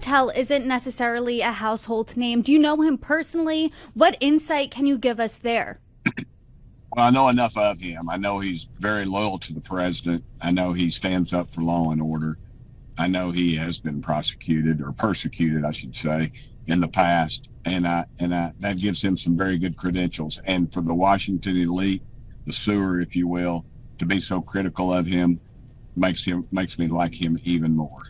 Patel isn't necessarily a household name. Do you know him personally? What insight can you give us there? Well, I know enough of him. I know he's very loyal to the president. I know he stands up for law and order. I know he has been prosecuted or persecuted, I should say, in the past, and that gives him some very good credentials. And for the Washington elite, the sewer, if you will, to be so critical of him makes me like him even more.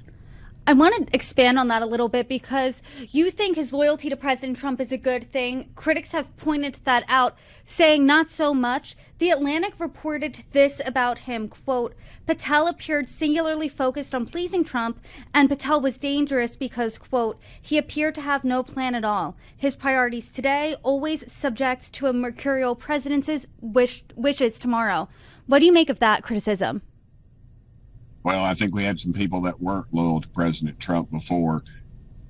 I want to expand on that a little bit because you think his loyalty to President Trump is a good thing. Critics have pointed that out, saying not so much. The Atlantic reported this about him, quote, Patel appeared singularly focused on pleasing Trump, and Patel was dangerous because, quote, he appeared to have no plan at all. His priorities today, always subject to a mercurial president's wishes tomorrow. What do you make of that criticism? Well, I think we had some people that weren't loyal to President Trump before,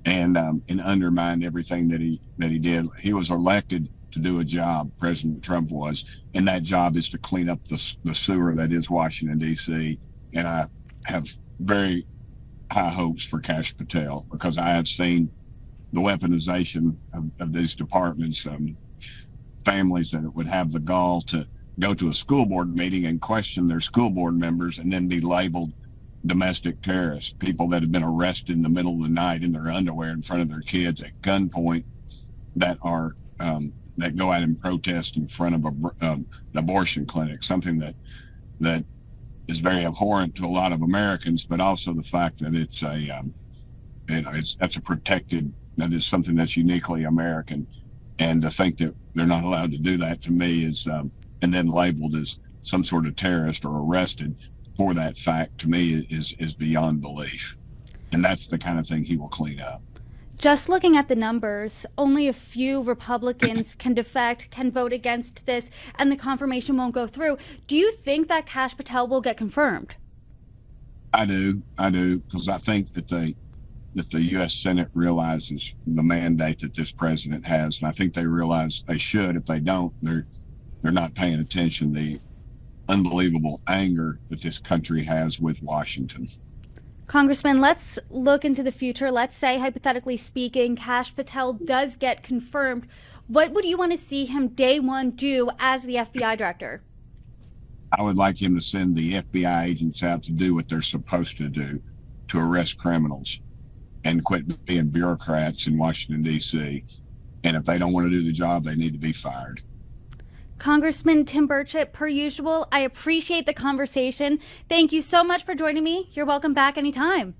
and undermined everything that he did. He was elected to do a job. President Trump was, and that job is to clean up the sewer that is Washington D.C. And I have very high hopes for Kash Patel because I have seen the weaponization of these departments. Families that would have the gall to go to a school board meeting and question their school board members and then be labeled domestic terrorists, people that have been arrested in the middle of the night in their underwear in front of their kids at gunpoint, that go out and protest in front of an abortion clinic, something that is very abhorrent to a lot of Americans, but also the fact that that is something that's uniquely American. And to think that they're not allowed to do that, to me, is and then labeled as some sort of terrorist or arrested for that fact, to me is beyond belief. And that's the kind of thing he will clean up. Just looking at the numbers, only a few Republicans can defect, can vote against this, and the confirmation won't go through. Do you think that Kash Patel will get confirmed? I do, because I think that the U.S. Senate realizes the mandate that this president has, and I think they realize they should. If they don't, they're not paying attention. The unbelievable anger that this country has with Washington. Congressman, let's look into the future. Let's say, hypothetically speaking, Kash Patel does get confirmed. What would you want to see him day one do as the FBI director? I would like him to send the FBI agents out to do what they're supposed to do, to arrest criminals and quit being bureaucrats in Washington, D.C. And if they don't want to do the job, they need to be fired. Congressman Tim Burchett, per usual, I appreciate the conversation. Thank you so much for joining me. You're welcome back anytime.